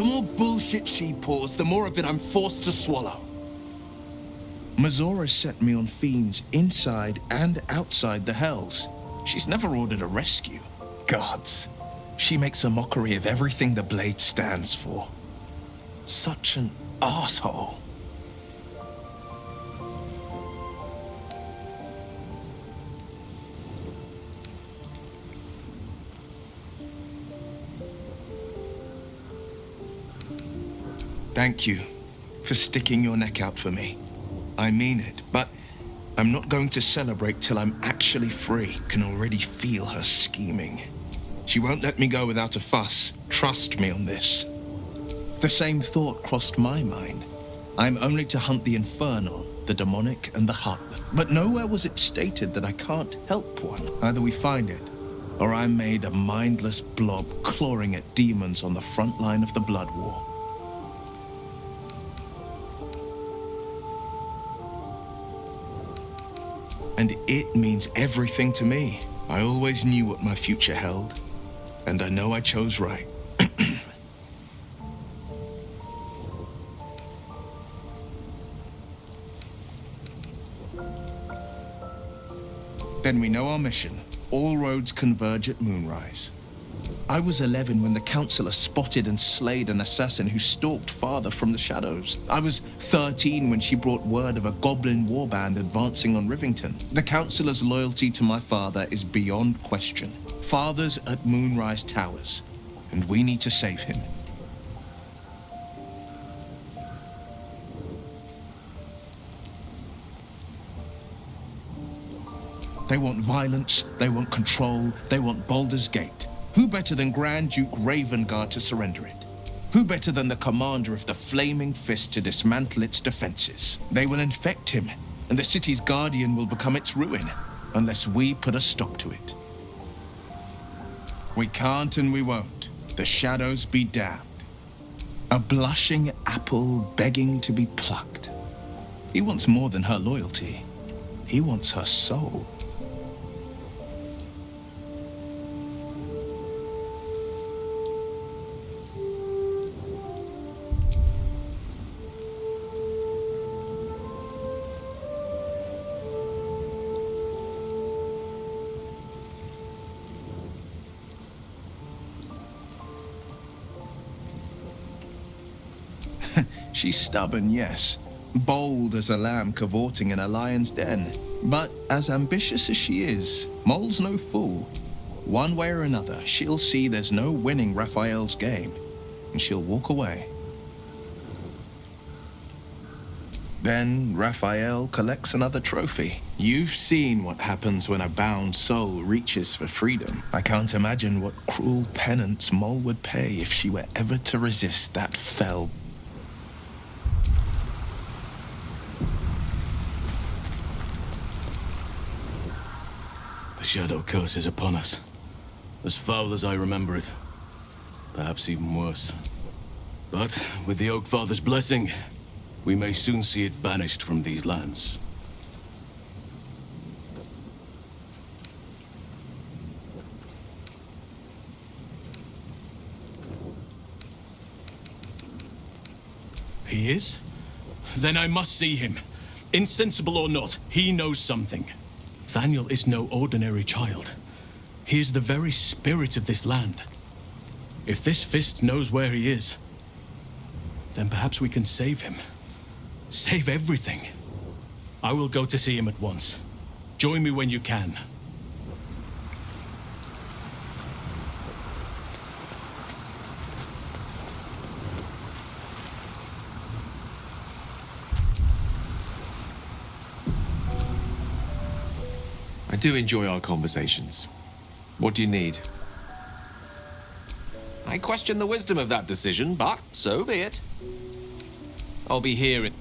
The more bullshit she pours, the more of it I'm forced to swallow. Mazora set me on fiends inside and outside the Hells. She's never ordered a rescue. Gods. She makes a mockery of everything the Blade stands for. Such an asshole. Thank you for sticking your neck out for me. I mean it, but I'm not going to celebrate till I'm actually free. Can already feel her scheming. She won't let me go without a fuss. Trust me on this. The same thought crossed my mind. I'm only to hunt the infernal, the demonic, and the heartless. But nowhere was it stated that I can't help one. Either we find it, or I'm made a mindless blob clawing at demons on the front line of the blood war. And it means everything to me. I always knew what my future held, and I know I chose right. Then we know our mission. All roads converge at moonrise. I was 11 when the Councillor spotted and slayed an assassin who stalked Father from the shadows. I was 13 when she brought word of a goblin warband advancing on Rivington. The Councillor's loyalty to my father is beyond question. Father's at Moonrise Towers, and we need to save him. They want violence, they want control, they want Baldur's Gate. Who better than Grand Duke Ravengard to surrender it? Who better than the commander of the Flaming Fist to dismantle its defenses? They will infect him, and the city's guardian will become its ruin, unless we put a stop to it. We can't and we won't. The shadows be damned. A blushing apple begging to be plucked. He wants more than her loyalty. He wants her soul. She's stubborn, yes. Bold as a lamb cavorting in a lion's den. But as ambitious as she is, Mole's no fool. One way or another, she'll see there's no winning Raphael's game, and she'll walk away. Then Raphael collects another trophy. You've seen what happens when a bound soul reaches for freedom. I can't imagine what cruel penance Mole would pay if she were ever to resist that fell. The shadow curse is upon us. As foul as I remember it. Perhaps even worse. But with the Oak Father's blessing, we may soon see it banished from these lands. He is? Then I must see him. Insensible or not, he knows something. Thaniel is no ordinary child. He is the very spirit of this land. If this fist knows where he is, then perhaps we can save him. Save everything. I will go to see him at once. Join me when you can. I do enjoy our conversations. What do you need? I question the wisdom of that decision, but so be it. I'll be here in...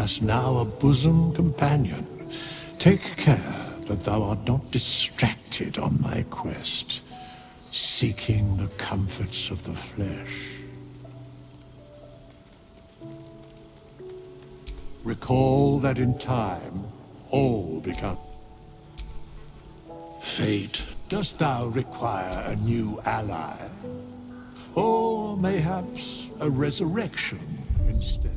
hast now a bosom companion. Take care that thou art not distracted on thy quest, seeking the comforts of the flesh. Recall that in time, all become... Fate, dost thou require a new ally? Or mayhaps a resurrection instead?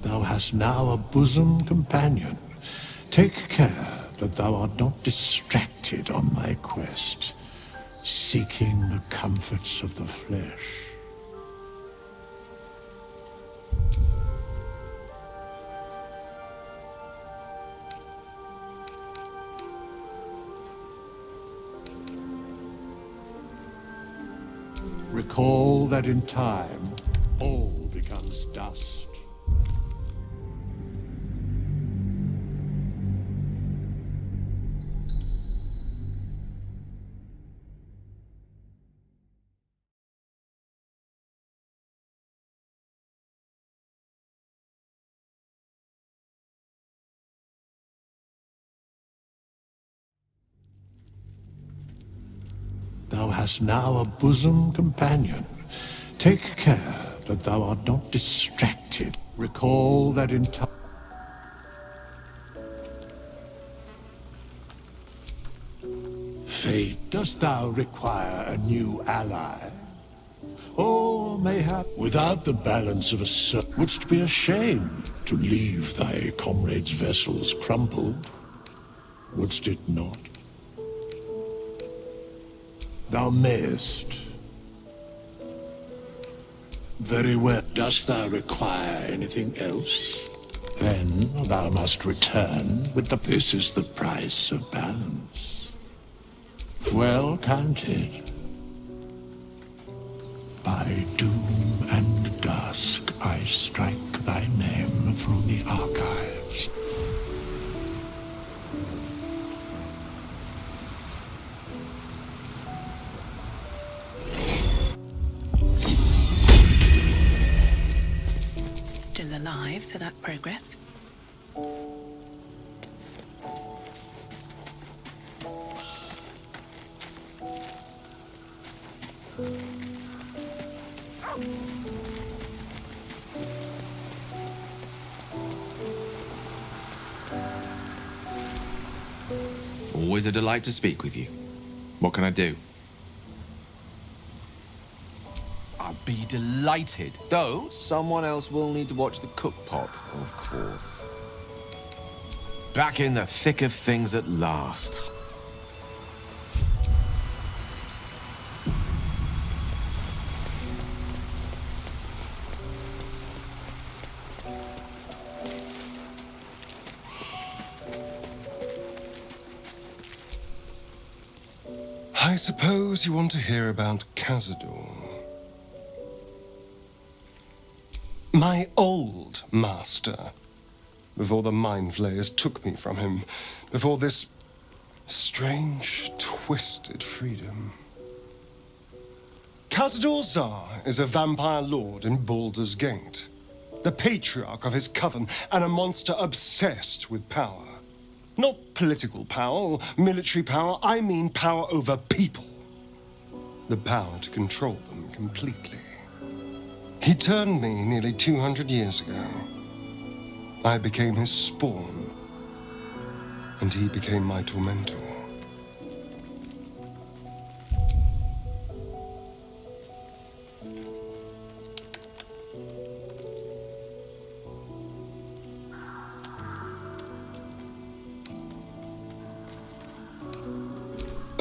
Thou hast now a bosom companion. Take care that thou art not distracted on thy quest, seeking the comforts of the flesh. Recall that in time, all becomes dust. Thou hast now a bosom companion. Take care that thou art not distracted. Recall that in time... Fate, dost thou require a new ally? Or mayhap without the balance of a wouldst be ashamed to leave thy comrades' vessels crumpled? Wouldst it not? Thou mayest. Very well. Dost thou require anything else? Then thou must return with the... This is the price of balance. Well counted. By doom and dusk I strike thy name through the archives. Still alive, so that's progress. Always a delight to speak with you. What can I do? I'd be delighted. Though, someone else will need to watch the cookpot, of course. Back in the thick of things at last. I suppose you want to hear about Cazador. My old master. Before the mind flayers took me from him. Before this strange, twisted freedom. Cazador Zar is a vampire lord in Baldur's Gate. The patriarch of his coven and a monster obsessed with power. Not political power or military power, I mean power over people. The power to control them completely. He turned me nearly 200 years ago. I became his spawn, and he became my tormentor.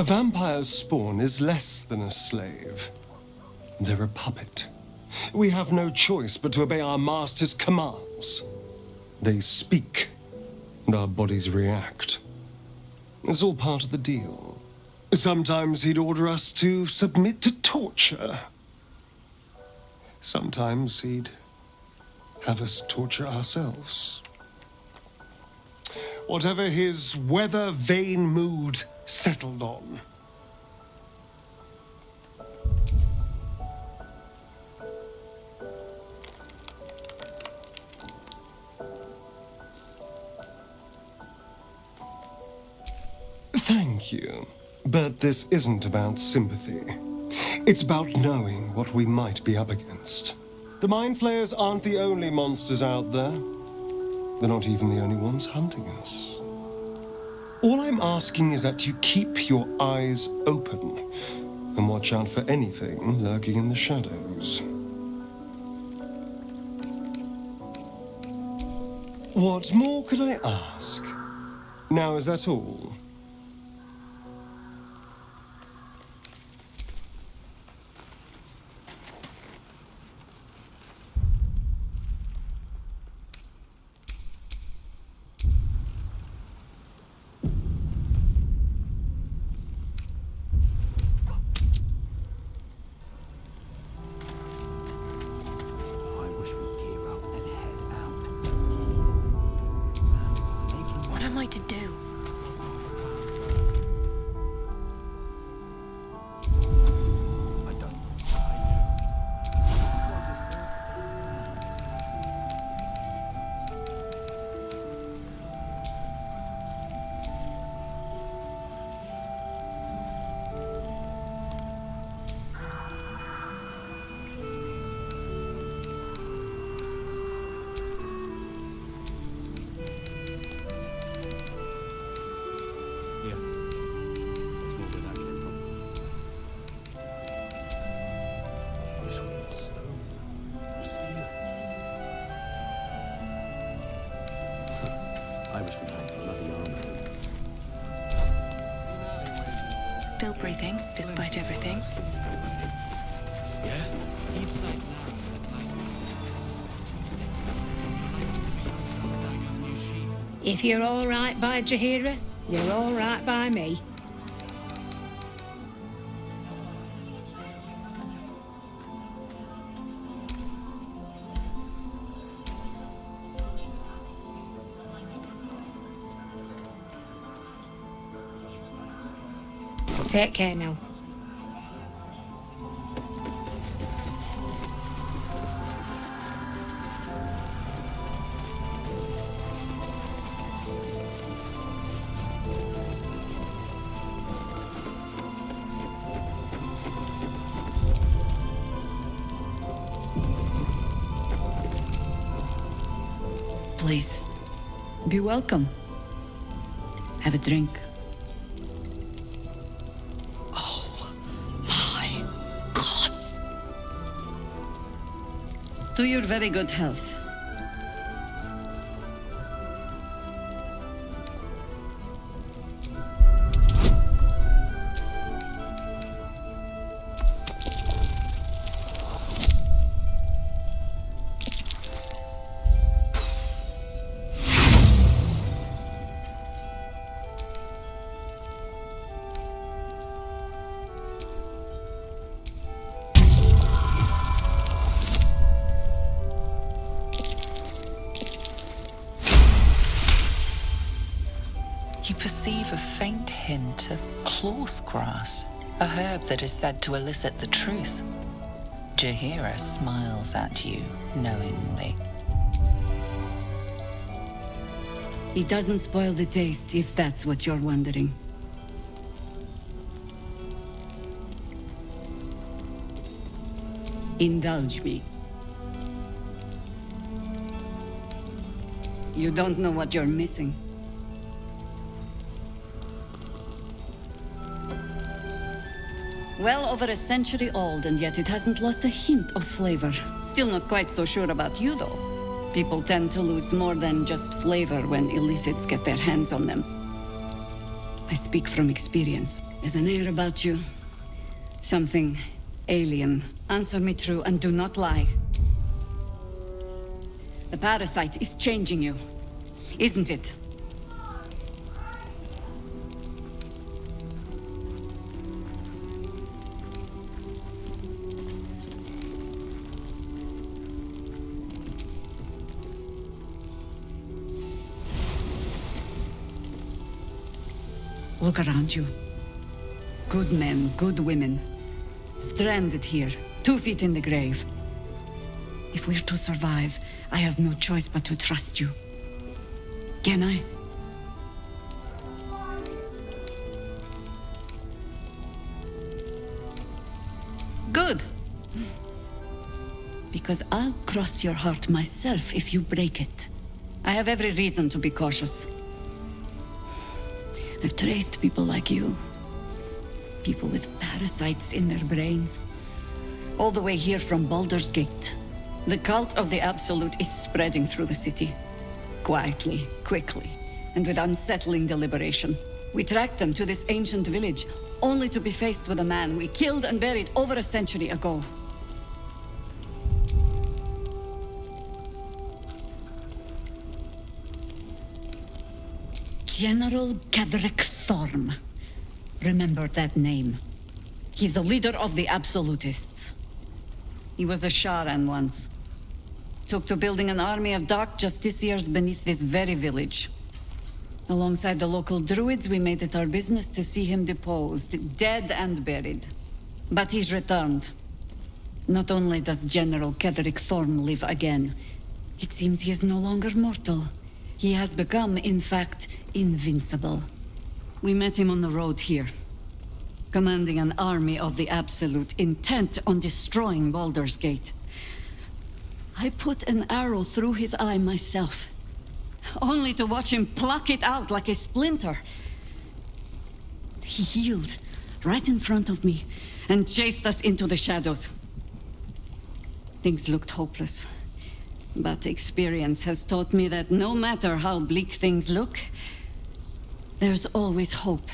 A vampire's spawn is less than a slave. They're a puppet. We have no choice but to obey our master's commands. They speak, and our bodies react. It's all part of the deal. Sometimes he'd order us to submit to torture. Sometimes he'd have us torture ourselves. Whatever his weather-vane mood settled on. Thank you. But this isn't about sympathy. It's about knowing what we might be up against. The Mind Flayers aren't the only monsters out there. They're not even the only ones hunting us. All I'm asking is that you keep your eyes open and watch out for anything lurking in the shadows. What more could I ask? Now, is that all? What am I to do? Still breathing, despite everything. If you're all right by Jaheira, you're all right by me. Take care now. Please, be welcome. Have a drink. To your very good health. You perceive a faint hint of cloth grass, a herb that is said to elicit the truth. Jaheira smiles at you knowingly. It doesn't spoil the taste, if that's what you're wondering. Indulge me. You don't know what you're missing. Well over a century old, and yet it hasn't lost a hint of flavor. Still not quite so sure about you, though. People tend to lose more than just flavor when illithids get their hands on them. I speak from experience. There's an air about you. Something alien. Answer me true and do not lie. The parasite is changing you, isn't it? Look around you. Good men, good women. Stranded here, 2 feet in the grave. If we're to survive, I have no choice but to trust you. Can I? Good. Because I'll cross your heart myself if you break it. I have every reason to be cautious. I've traced people like you. People with parasites in their brains. All the way here from Baldur's Gate. The cult of the Absolute is spreading through the city. Quietly, quickly, and with unsettling deliberation. We tracked them to this ancient village, only to be faced with a man we killed and buried over a century ago. General Ketheric Thorm. Remember that name. He's the leader of the Absolutists. He was a Sharan once. Took to building an army of dark justiciars beneath this very village. Alongside the local druids, we made it our business to see him deposed, dead and buried. But he's returned. Not only does General Ketheric Thorm live again, it seems he is no longer mortal. He has become, in fact, invincible. We met him on the road here, commanding an army of the Absolute, intent on destroying Baldur's Gate. I put an arrow through his eye myself, only to watch him pluck it out like a splinter. He healed right in front of me and chased us into the shadows. Things looked hopeless. But experience has taught me that no matter how bleak things look, there's always hope.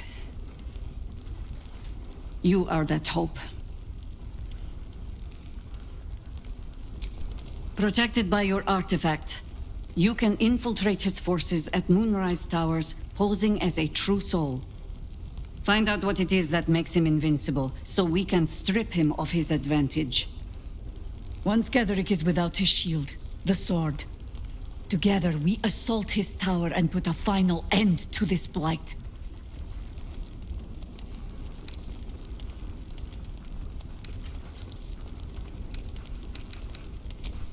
You are that hope. Protected by your artifact, you can infiltrate his forces at Moonrise Towers, posing as a true soul. Find out what it is that makes him invincible, so we can strip him of his advantage. Once Ketheric is without his shield, the sword. Together, we assault his tower and put a final end to this blight.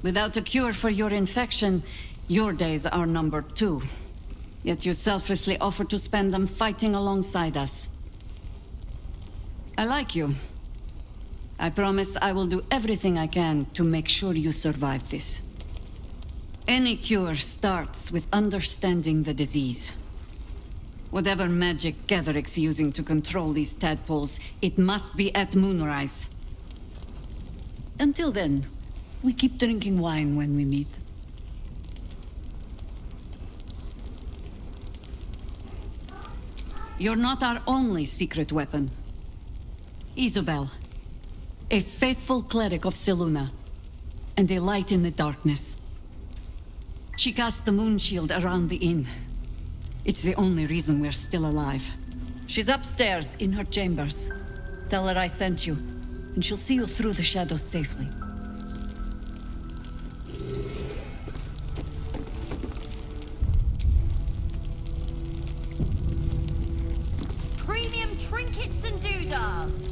Without a cure for your infection, your days are numbered too. Yet you selflessly offer to spend them fighting alongside us. I like you. I promise I will do everything I can to make sure you survive this. Any cure starts with understanding the disease. Whatever magic Ketheric's using to control these tadpoles, it must be at Moonrise. Until then, we keep drinking wine when we meet. You're not our only secret weapon. Isobel, a faithful cleric of Selûne, and a light in the darkness. She cast the moon shield around the inn. It's the only reason we're still alive. She's upstairs in her chambers. Tell her I sent you, and she'll see you through the shadows safely. Premium trinkets and doodahs.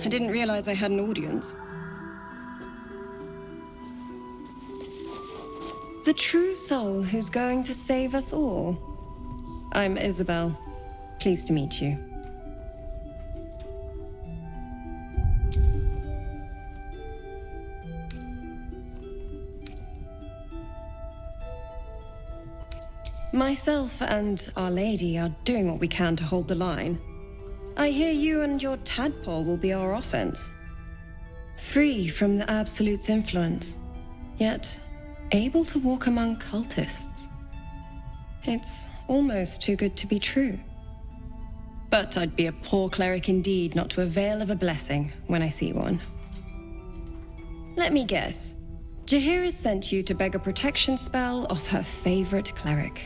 I didn't realize I had an audience. The true soul who's going to save us all. I'm Isobel. Pleased to meet you. Myself and Our Lady are doing what we can to hold the line. I hear you and your tadpole will be our offense. Free from the Absolute's influence, yet able to walk among cultists. It's almost too good to be true. But I'd be a poor cleric indeed not to avail of a blessing when I see one. Let me guess. Jaheira sent you to beg a protection spell off her favorite cleric.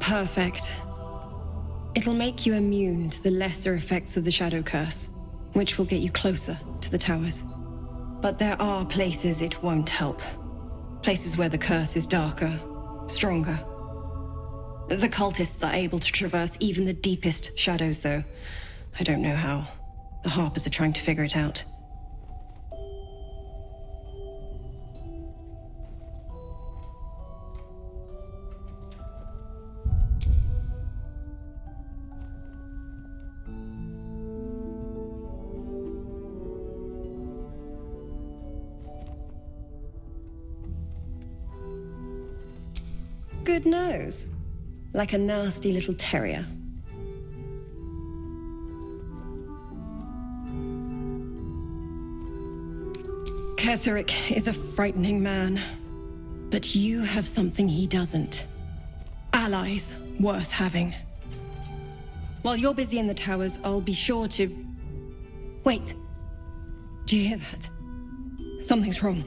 Perfect. It'll make you immune to the lesser effects of the Shadow Curse, which will get you closer to the towers. But there are places it won't help. Places where the curse is darker, stronger. The cultists are able to traverse even the deepest shadows, though. I don't know how. The Harpers are trying to figure it out. Good nose. Like a nasty little terrier. Ketherick is a frightening man. But you have something he doesn't. Allies worth having. While you're busy in the towers, I'll be sure to... Wait. Do you hear that? Something's wrong.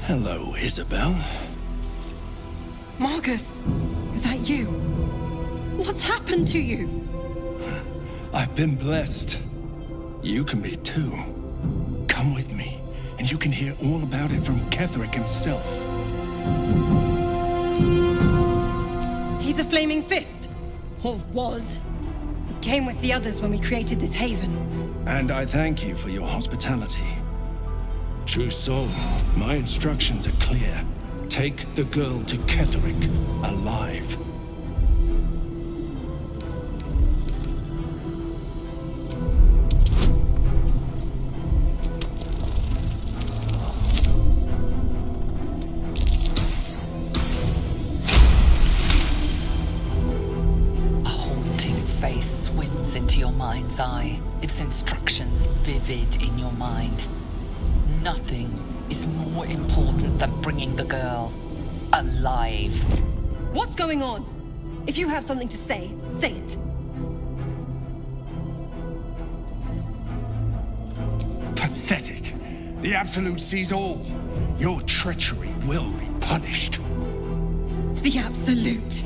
Hello, Isobel. Marcus, is that you? What's happened to you? I've been blessed. You can be too. Come with me, and you can hear all about it from Ketherick himself. He's a flaming fist. Or was. Came with the others when we created this haven. And I thank you for your hospitality. True soul, my instructions are clear. Take the girl to Ketherick, alive. A haunting face swims into your mind's eye, its instructions vivid in your mind. Nothing is more important than bringing the girl alive. What's going on? If you have something to say it. Pathetic. The Absolute sees all. Your treachery will be punished. The Absolute.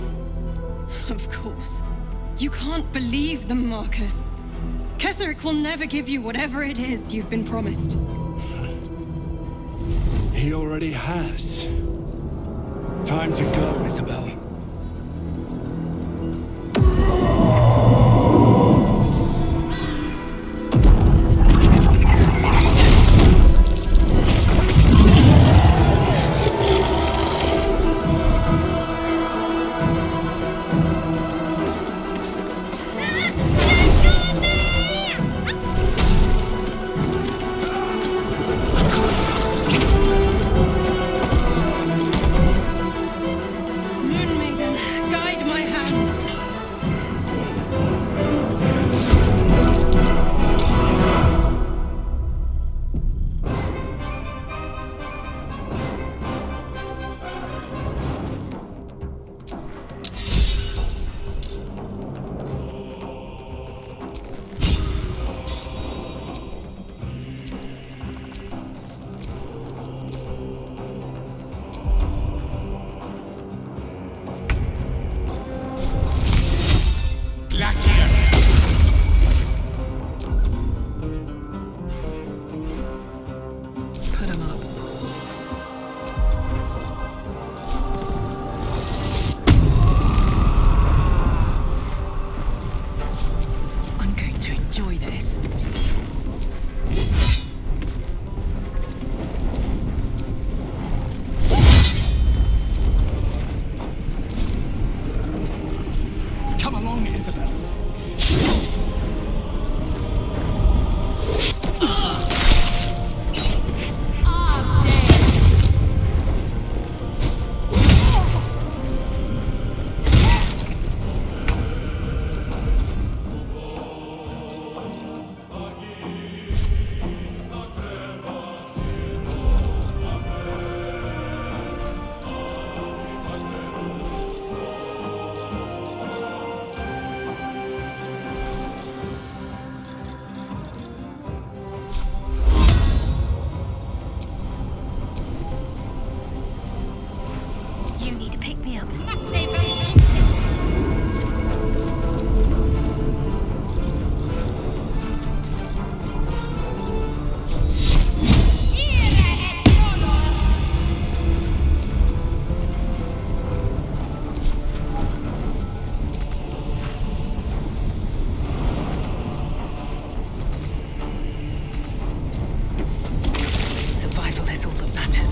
Of course. You can't believe them, Marcus. Ketherick will never give you whatever it is you've been promised. He already has. Time to go, Isobel. Moon You need to pick me up. Survival is all that matters.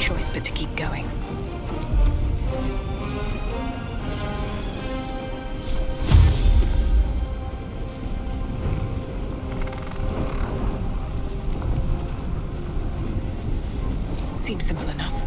choice but to keep going. Seems simple enough.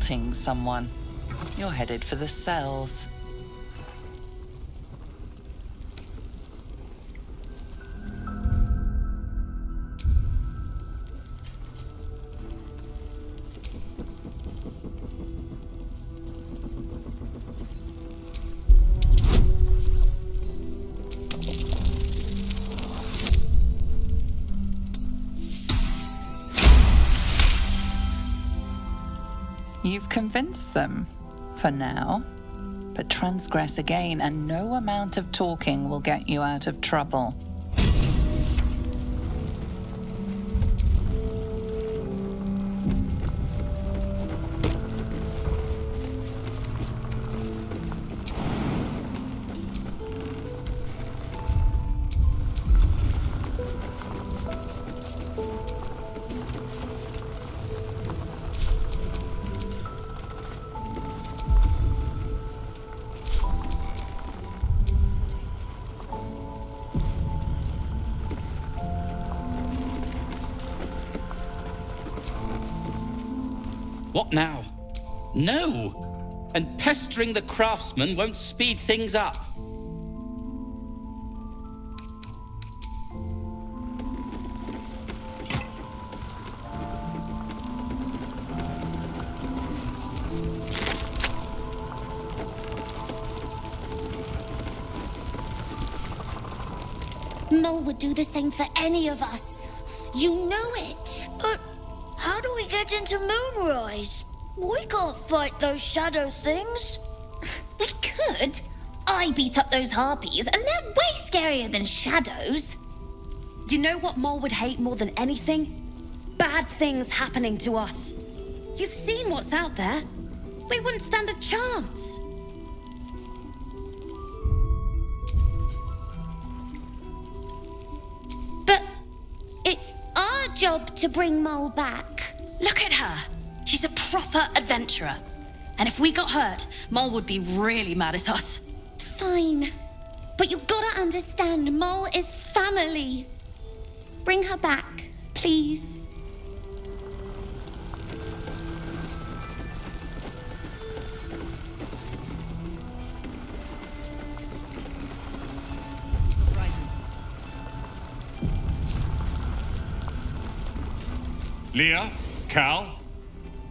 assaulting someone. You're headed for the cells. You've convinced them, for now. But transgress again, and no amount of talking will get you out of trouble. What now? No! And pestering the craftsman won't speed things up. Mole would do the same for any of us. You know it. But how do we get into Moonrise? We can't fight those shadow things. We could. I beat up those harpies, and they're way scarier than shadows. You know what Mole would hate more than anything? Bad things happening to us. You've seen what's out there. We wouldn't stand a chance. But it's our job to bring Mole back. Look at her. She's a proper adventurer. And if we got hurt, Mole would be really mad at us. Fine. But you gotta understand, Mole is family. Bring her back, please. Leah, Cal,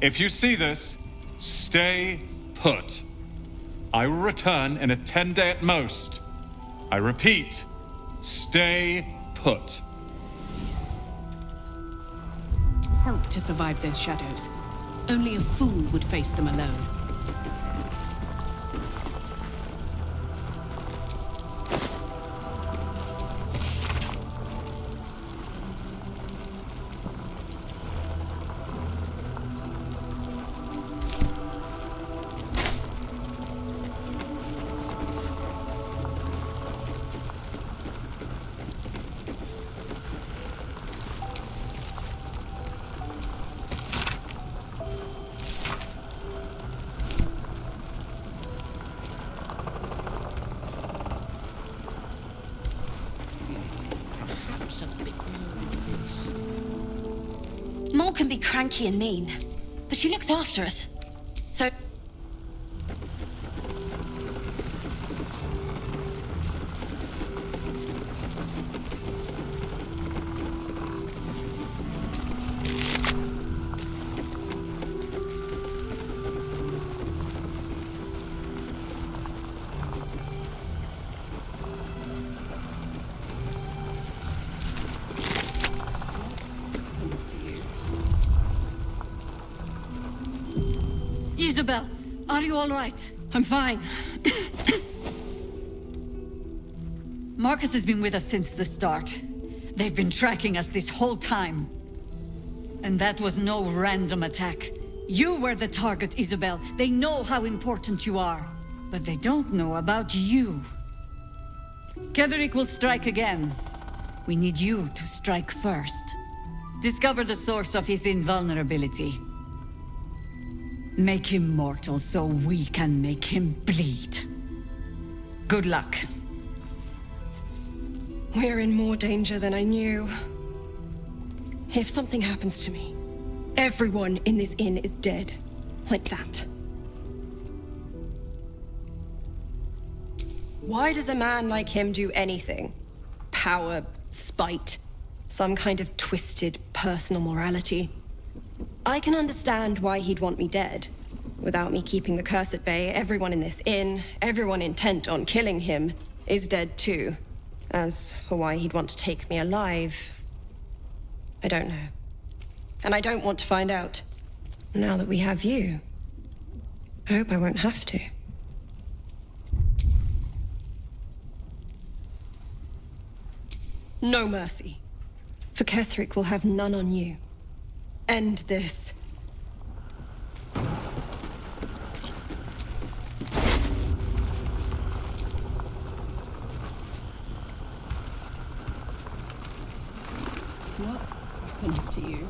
if you see this, stay put. I will return in a 10-day at most. I repeat, stay put. Help to survive those shadows. Only a fool would face them alone. Mole can be cranky and mean, but she looks after us. So... Isobel, are you all right? I'm fine. Marcus has been with us since the start. They've been tracking us this whole time. And that was no random attack. You were the target, Isobel. They know how important you are. But they don't know about you. Ketherick will strike again. We need you to strike first. Discover the source of his invulnerability. Make him mortal so we can make him bleed. Good luck. We're in more danger than I knew. If something happens to me, everyone in this inn is dead. Like that. Why does a man like him do anything? Power, spite, some kind of twisted personal morality. I can understand why he'd want me dead. Without me keeping the curse at bay, everyone in this inn, everyone intent on killing him, is dead too. As for why he'd want to take me alive, I don't know. And I don't want to find out. Now that we have you, I hope I won't have to. No mercy. For Ketheric will have none on you. End this. What happened to you?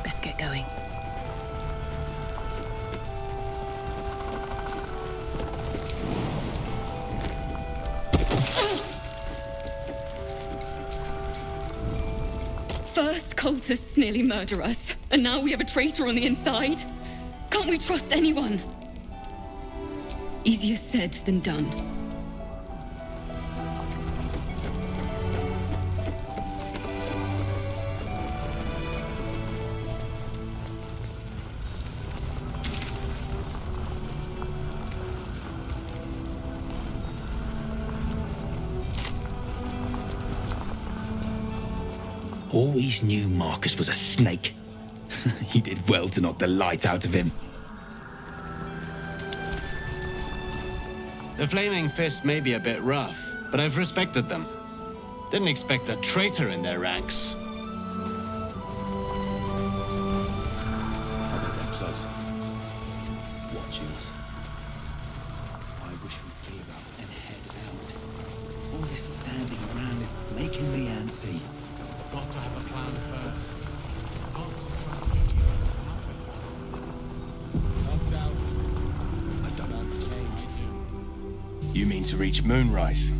Best get going. First, cultists nearly murder us, and now we have a traitor on the inside. Can't we trust anyone? Easier said than done. Always knew Marcus was a snake. He did well to knock the light out of him. The Flaming Fist may be a bit rough, but I've respected them. Didn't expect a traitor in their ranks. They're closer. Watching us. I wish we'd clear up and head out. All this standing around is making me antsy. Got to have a plan first. Got to trust you to come up with one. Guns down. I don't changed. You mean to reach Moonrise?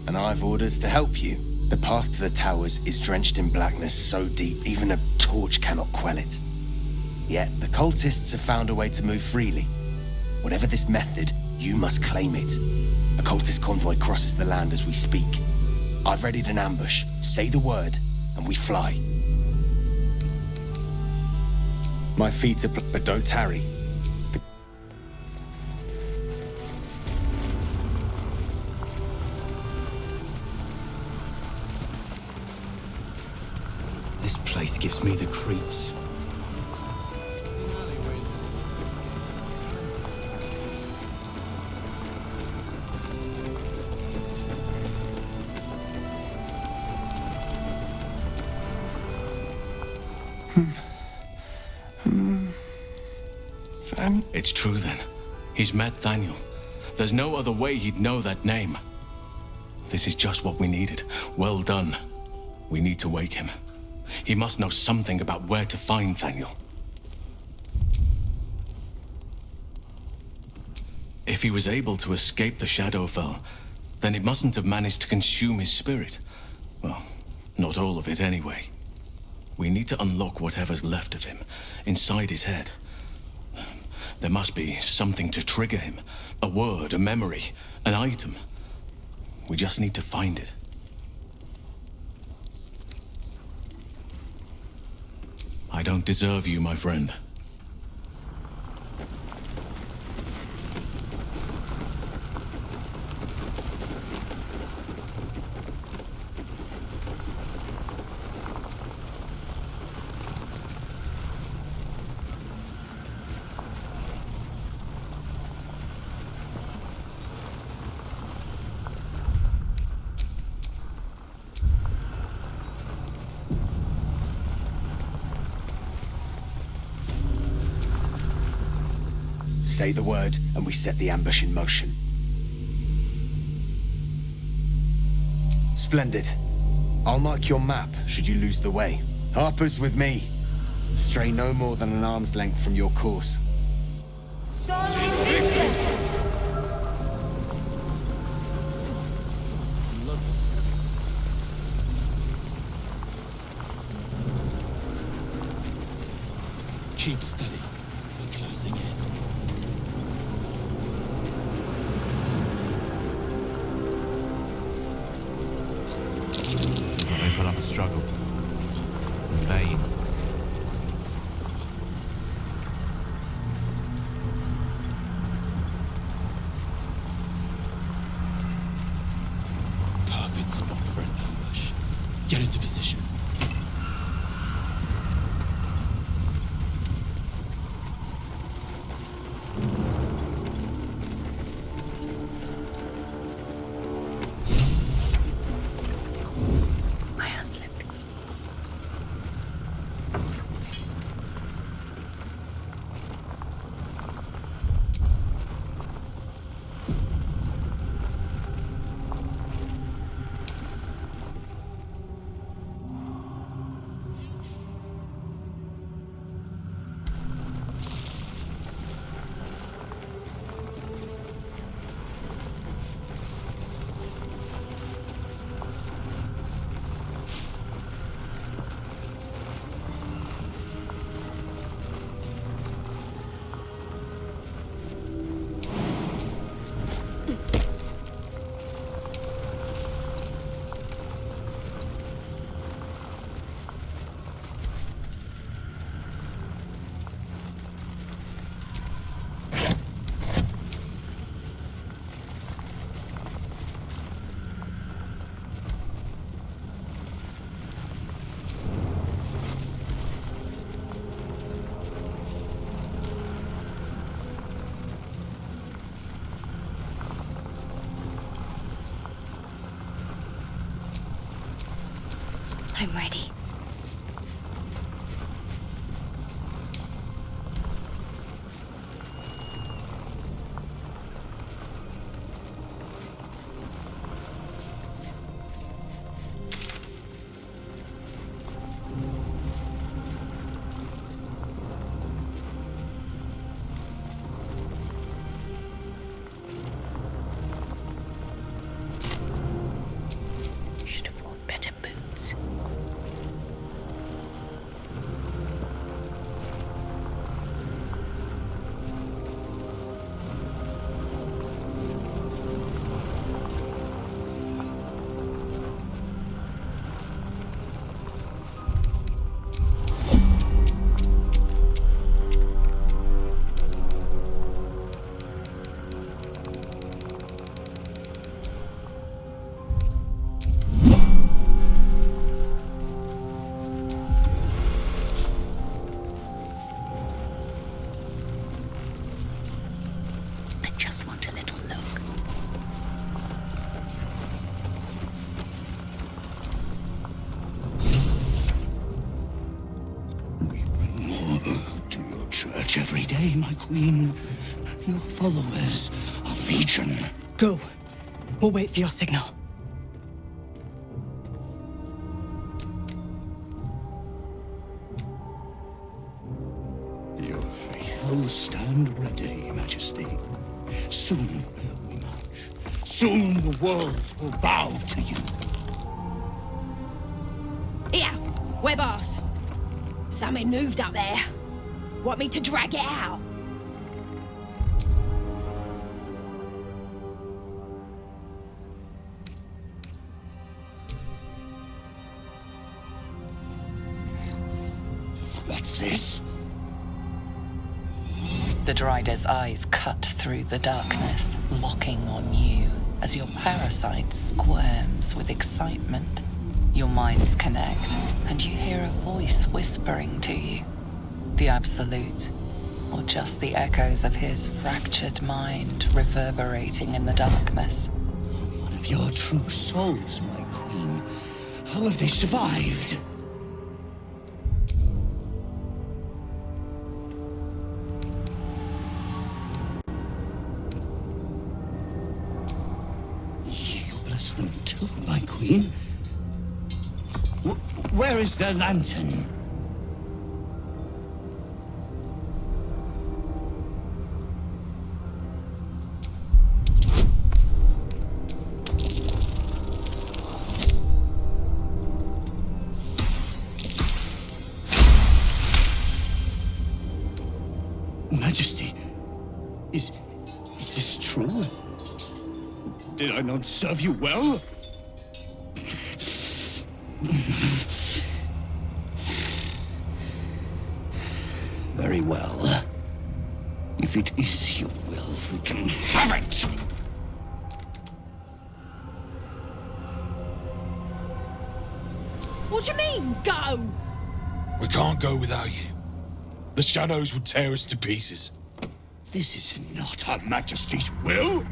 and I've orders to help you. The path to the towers is drenched in blackness so deep, even a torch cannot quell it. Yet, the cultists have found a way to move freely. Whatever this method, you must claim it. A cultist convoy crosses the land as we speak. I've readied an ambush. Say the word, and we fly. My feet are but don't tarry. This place gives me the creeps. It's true then. He's met Thaniel. There's no other way he'd know that name. This is just what we needed. Well done. We need to wake him. He must know something about where to find Thaniel. If he was able to escape the Shadowfell, then it mustn't have managed to consume his spirit. Well, not all of it anyway. We need to unlock whatever's left of him, inside his head. There must be something to trigger him. A word, a memory, an item. We just need to find it. I don't deserve you, my friend. Say the word, and we set the ambush in motion. Splendid. I'll mark your map, should you lose the way. Harper's with me. Stray no more than an arm's length from your course. Keep steady. We're closing in. They put up a struggle. In vain. Perfect spot for an ambush. Get into position. I'm ready. march every day, my queen. Your followers are legion. Go. We'll wait for your signal. Your faithful stand ready, Majesty. Soon we march. Soon the world will bow to you. Here, we're boss. Something moved up there. Want me to drag it out? What's this? The Drider's eyes cut through the darkness, locking on you as your parasite squirms with excitement. Your minds connect, and you hear a voice whispering to you. The Absolute, or just the echoes of his fractured mind reverberating in the darkness. One of your true souls, my queen. How have they survived? You bless them too, my queen. Where is their lantern? Majesty, is this true? Did I not serve you well? Very well. If it is your will, we can have it! What do you mean, go? We can't go without you. The shadows would tear us to pieces. This is not Her Majesty's will!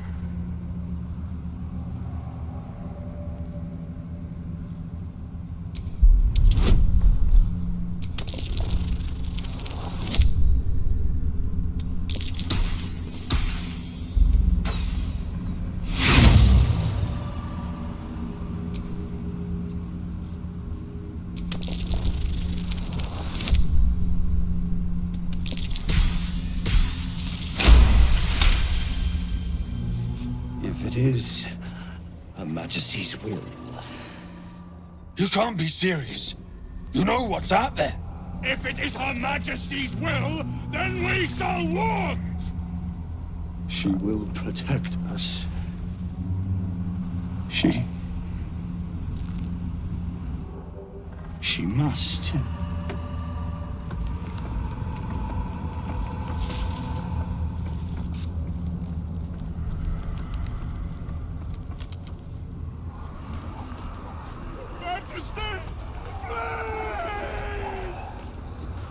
If it is Her Majesty's will. You can't be serious. You know what's out there. If it is Her Majesty's will, then we shall walk! She will protect us. She must.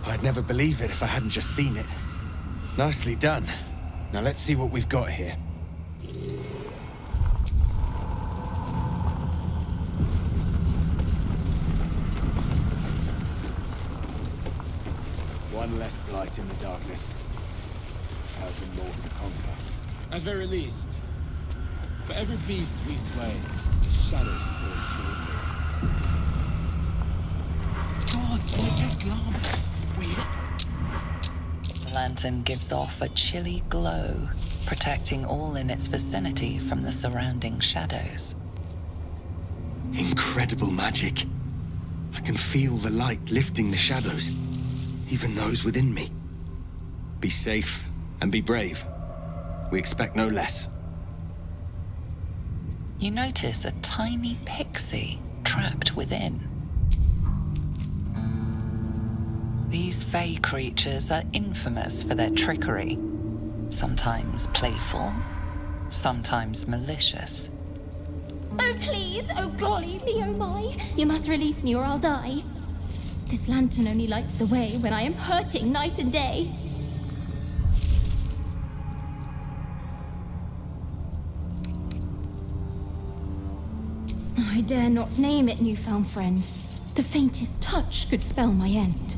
I'd never believe it if I hadn't just seen it. Nicely done. Now let's see what we've got here. One less blight in the darkness. 1,000 more to conquer. At very least, for every beast we slay, the shadow spirits will appear. Gods, we get glamour. The lantern gives off a chilly glow, protecting all in its vicinity from the surrounding shadows. Incredible magic. I can feel the light lifting the shadows, even those within me. Be safe and be brave. We expect no less. You notice a tiny pixie trapped within. These fey creatures are infamous for their trickery. Sometimes playful, sometimes malicious. Oh, please! Oh, golly me, oh my! You must release me or I'll die. This lantern only lights the way when I am hurting night and day. I dare not name it, newfound friend. The faintest touch could spell my end.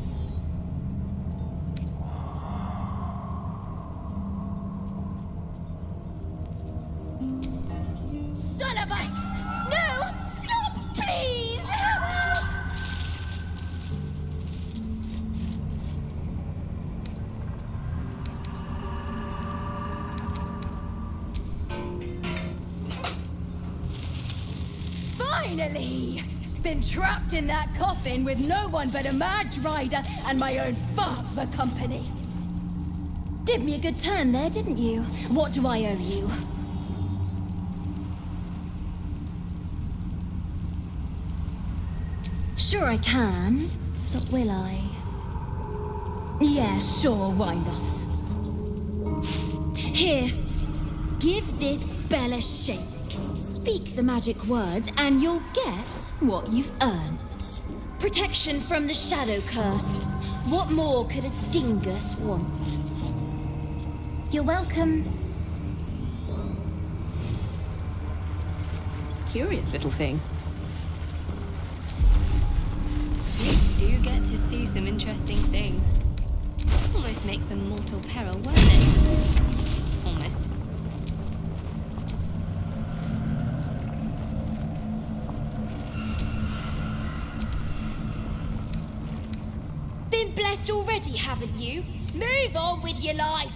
Finally! Been trapped in that coffin with no one but a mad rider and my own farts for company. Did me a good turn there, didn't you? What do I owe you? Sure I can, but will I? Yeah, sure, why not? Here, give this bell a shake. Speak the magic words and you'll get what you've earned. Protection from the shadow curse. What more could a dingus want? You're welcome. Curious little thing. You do get to see some interesting things. Almost makes them mortal peril worth it. Almost. Been blessed already, haven't you? Move on with your life.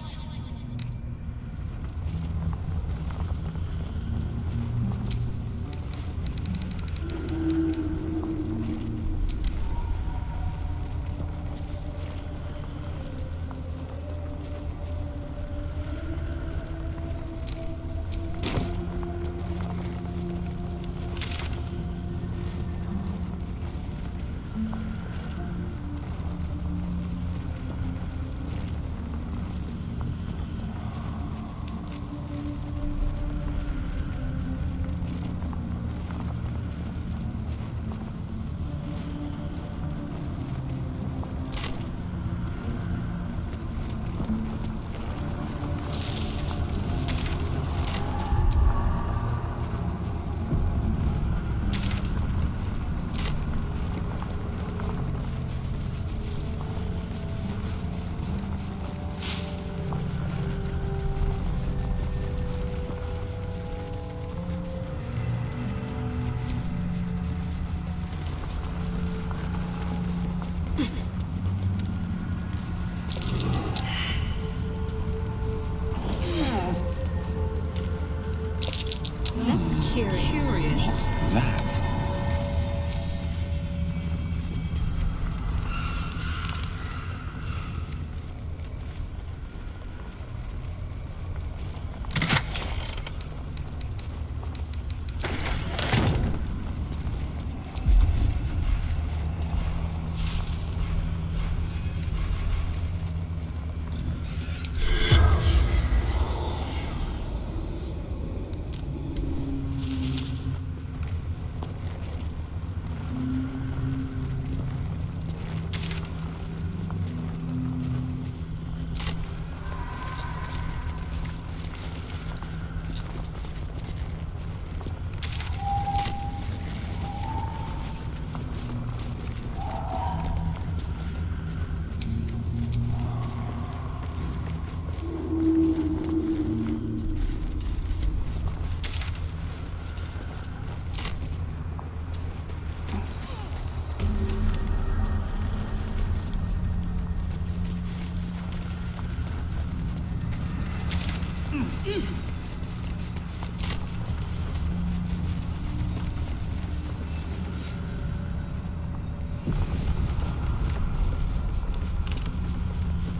Curious. That.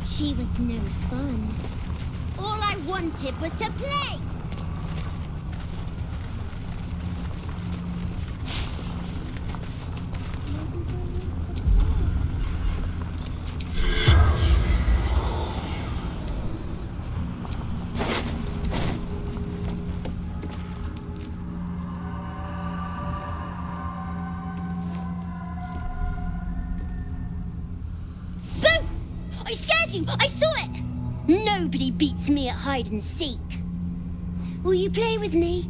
She was no fun. All I wanted was to play. I scared you! I saw it! Nobody beats me at hide and seek. Will you play with me?